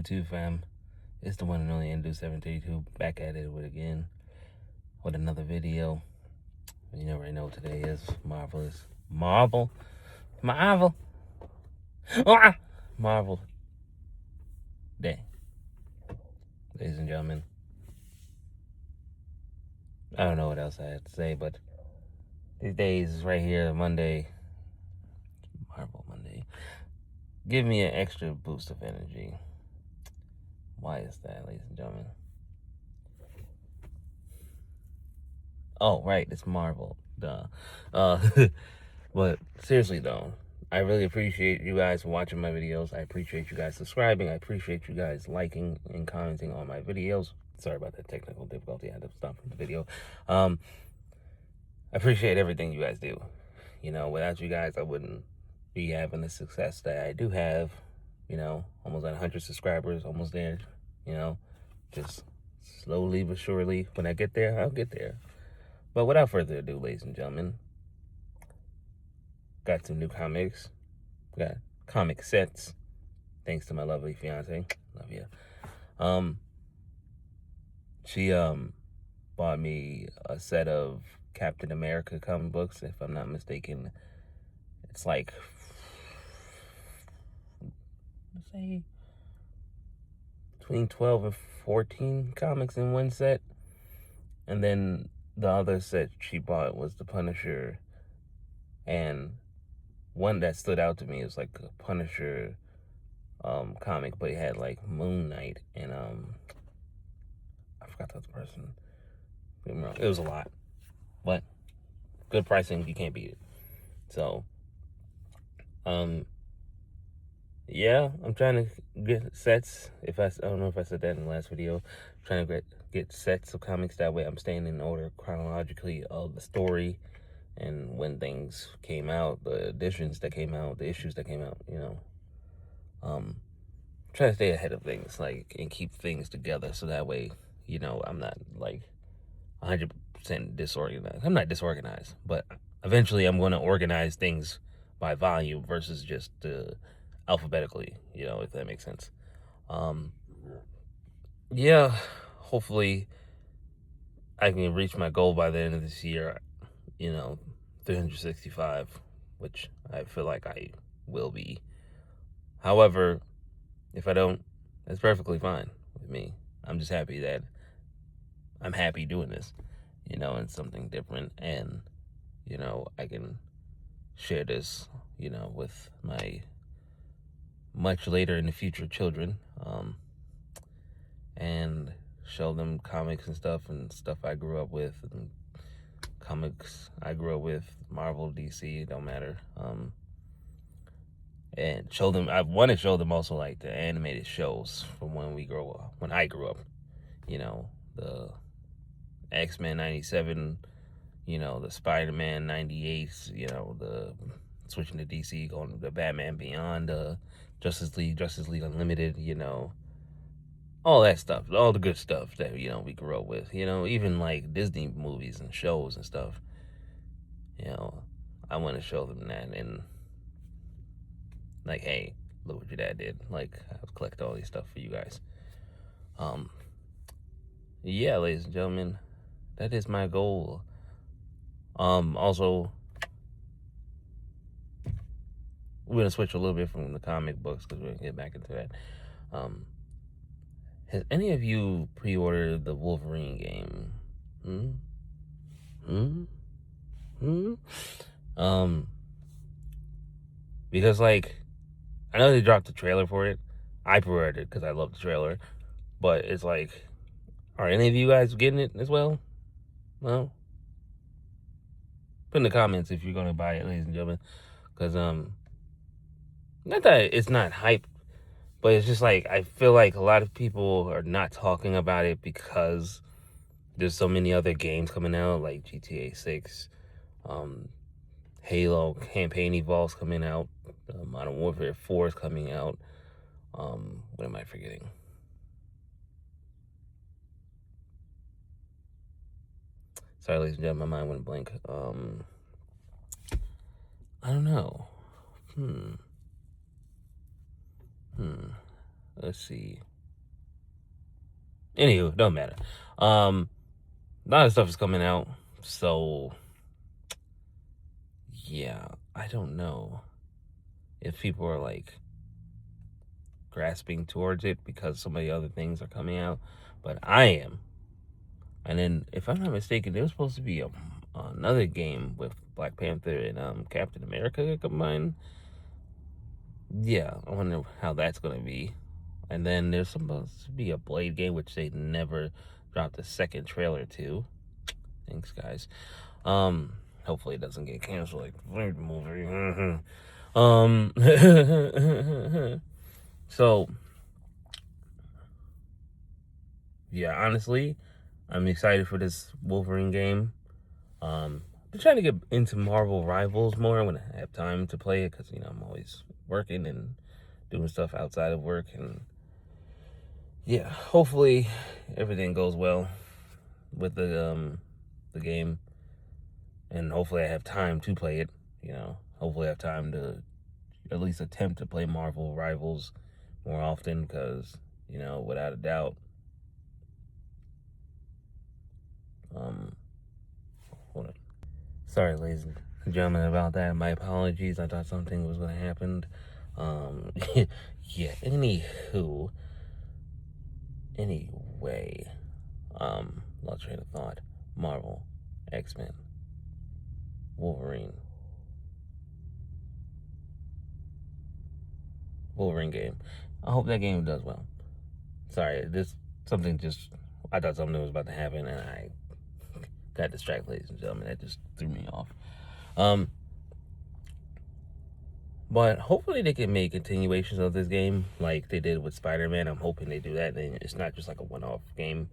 YouTube fam? It's the one and only Ndu732 back at it with another video. You already know what today is. Marvel Day, ladies and gentlemen. I don't know what else I have to say, but these days right here, Monday, Marvel Monday, give me an extra boost of energy. Why is that, ladies and gentlemen? Oh, right, it's Marvel. Duh. But seriously though, I really appreciate you guys watching my videos. I appreciate you guys subscribing. I appreciate you guys liking and commenting on my videos. Sorry about that technical difficulty. I had to stop the video. I appreciate everything you guys do. You know, without you guys, I wouldn't be having the success that I do have. You know, almost at 100 subscribers, almost there. You know, just slowly but surely. When I get there, I'll get there. But without further ado, ladies and gentlemen, got some new comics. Got comic sets. Thanks to my lovely fiance. Love you. She bought me a set of Captain America comic books, if I'm not mistaken. It's like, let's say, between 12 and 14 comics in one set. And then the other set she bought was the Punisher, and one that stood out to me is like a Punisher comic, but it had like Moon Knight and I forgot the other person. It was a lot, but good pricing, you can't beat it. So yeah, I'm trying to get sets. I don't know if I said that in the last video. I'm trying to get sets of comics, that way I'm staying in order chronologically of the story and when things came out, the editions that came out, the issues that came out, you know. Try to stay ahead of things, like, and keep things together, so that way, you know, I'm not like 100% disorganized. I'm not disorganized, but eventually I'm going to organize things by volume versus just alphabetically, you know, if that makes sense. Yeah, hopefully I can reach my goal by the end of this year, you know, 365, which I feel like I will be. However, if I don't, that's perfectly fine with me. I'm just happy that I'm happy doing this, you know, and something different. And, you know, I can share this, you know, with my much later in the future children, and show them comics and stuff I grew up with, and comics I grew up with, Marvel, DC, don't matter. And show them, I want to show them also like the animated shows from when I grew up, you know, the X-Men 97, you know, the Spider-Man 98, you know, the switching to DC, going to the Batman Beyond, Justice League Unlimited, you know, all that stuff, all the good stuff that, you know, we grew up with, you know, even like Disney movies and shows and stuff, you know. I want to show them that, and like, hey, look what your dad did. Like, I've collected all these stuff for you guys. Yeah, ladies and gentlemen, that is my goal. Also, we're gonna switch a little bit from the comic books because we're gonna get back into that. Has any of you pre-ordered the Wolverine game? Because, like, I know they dropped the trailer for it. I pre-ordered it because I love the trailer. But it's like, are any of you guys getting it as well? No? Put in the comments if you're going to buy it, ladies and gentlemen. Because, not that it's not hype, but it's just like, I feel like a lot of people are not talking about it because there's so many other games coming out, like GTA 6, Halo Campaign Evolve's coming out, Modern Warfare 4 is coming out. What am I forgetting? Sorry, ladies and gentlemen, my mind went blank. I don't know. Let's see. Anywho, don't matter. A lot of stuff is coming out, so yeah, I don't know if people are like grasping towards it because so many other things are coming out, but I am. And then, if I'm not mistaken, there was supposed to be another game with Black Panther and Captain America combined. Yeah, I wonder how that's gonna be. And then there's supposed to be a Blade game, which they never dropped a second trailer to. Thanks, guys. Hopefully it doesn't get canceled like the Blade movie. So yeah, honestly, I'm excited for this Wolverine game. I'm trying to get into Marvel Rivals more when I have time to play it, because I'm always working and doing stuff outside of work, and yeah, hopefully everything goes well with the game, and hopefully I have time to play it. Hopefully I have time to at least attempt to play Marvel Rivals more often, because without a doubt, hold on. Sorry, ladies and gentlemen, about that. My apologies. I thought something was going to happen. Yeah. Anyway, lost train of thought. Marvel, X-Men, Wolverine game. I hope that game does well. Sorry, I thought something was about to happen, and I got distracted, ladies and gentlemen. That just threw me off. But hopefully they can make continuations of this game like they did with Spider-Man. I'm hoping they do that, and it's not just like a one-off game.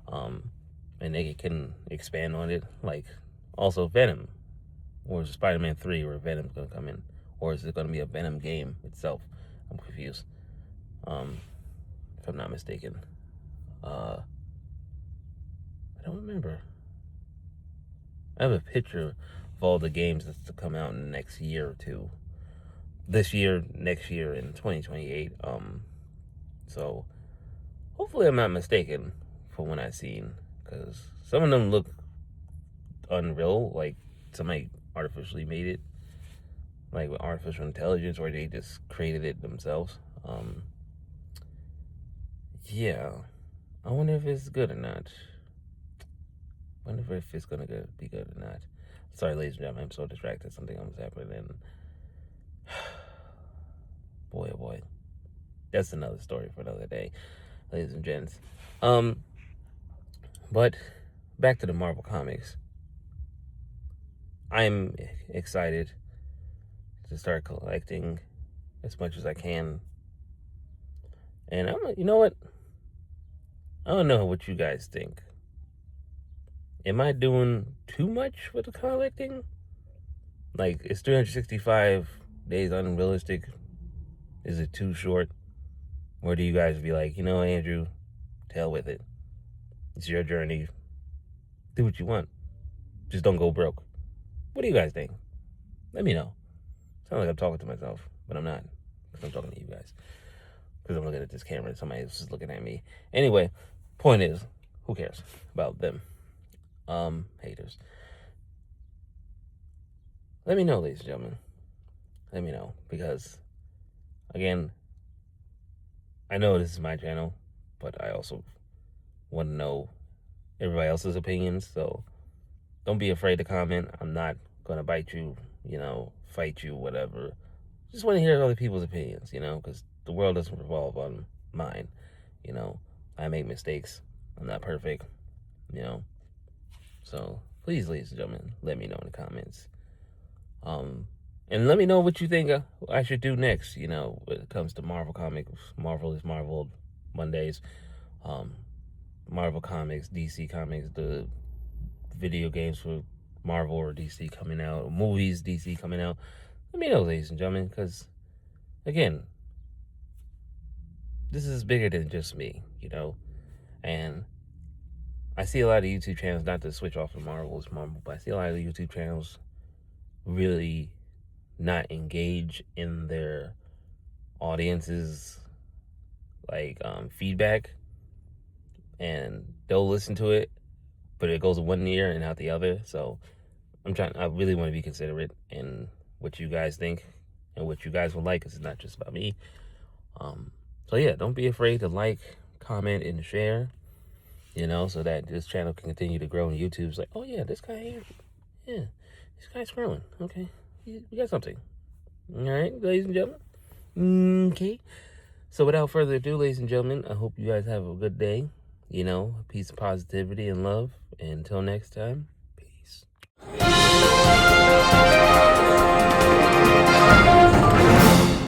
And they can expand on it. Like, also Venom. Or is it Spider-Man 3 where Venom's going to come in? Or is it going to be a Venom game itself? I'm confused. If I'm not mistaken. I don't remember. I have a picture of all the games that's to come out in the next year or two. This year, next year, in 2028. So hopefully I'm not mistaken for what I've seen, because some of them look unreal, like somebody artificially made it, like with artificial intelligence, or they just created it themselves. Yeah, I wonder if it's good or not. I wonder if it's gonna be good or not. Sorry, ladies and gentlemen, I'm so distracted. Something else happened, and boy, oh boy, that's another story for another day, ladies and gents. But back to the Marvel Comics. I'm excited to start collecting as much as I can. And you know what? I don't know what you guys think. Am I doing too much with the collecting? Like, is 365 days unrealistic? Is it too short? Or do you guys be like, Andrew, hell with it. It's your journey. Do what you want. Just don't go broke. What do you guys think? Let me know. Sounds like I'm talking to myself, but I'm not. Because I'm talking to you guys. Because I'm looking at this camera and somebody else is looking at me. Anyway, point is, who cares about them? Haters. Let me know, ladies and gentlemen. Let me know. Because, again, I know this is my channel, but I also want to know everybody else's opinions. So don't be afraid to comment. I'm not going to bite you, fight you, whatever. Just want to hear other people's opinions, because the world doesn't revolve on mine. I make mistakes. I'm not perfect, So please, ladies and gentlemen, let me know in the comments. And let me know what you think I should do next, when it comes to Marvel Comics. Marvel is Marvel Mondays. Marvel Comics, DC Comics, the video games for Marvel or DC coming out, movies DC coming out. Let me know, ladies and gentlemen, because, again, this is bigger than just me, and I see a lot of YouTube channels, not to switch off from Marvel, but I see a lot of YouTube channels really not engage in their audience's feedback. and they'll listen to it, but it goes one ear and out the other. So I really want to be considerate in what you guys think and what you guys would like, because it's not just about me. So yeah, don't be afraid to like, comment, and share, so that this channel can continue to grow, and YouTube's like, oh yeah, this guy here, yeah, this guy's growing. Okay, we got something. All right, ladies and gentlemen. Okay. So without further ado, ladies and gentlemen, I hope you guys have a good day. Peace, positivity, and love. And until next time, peace.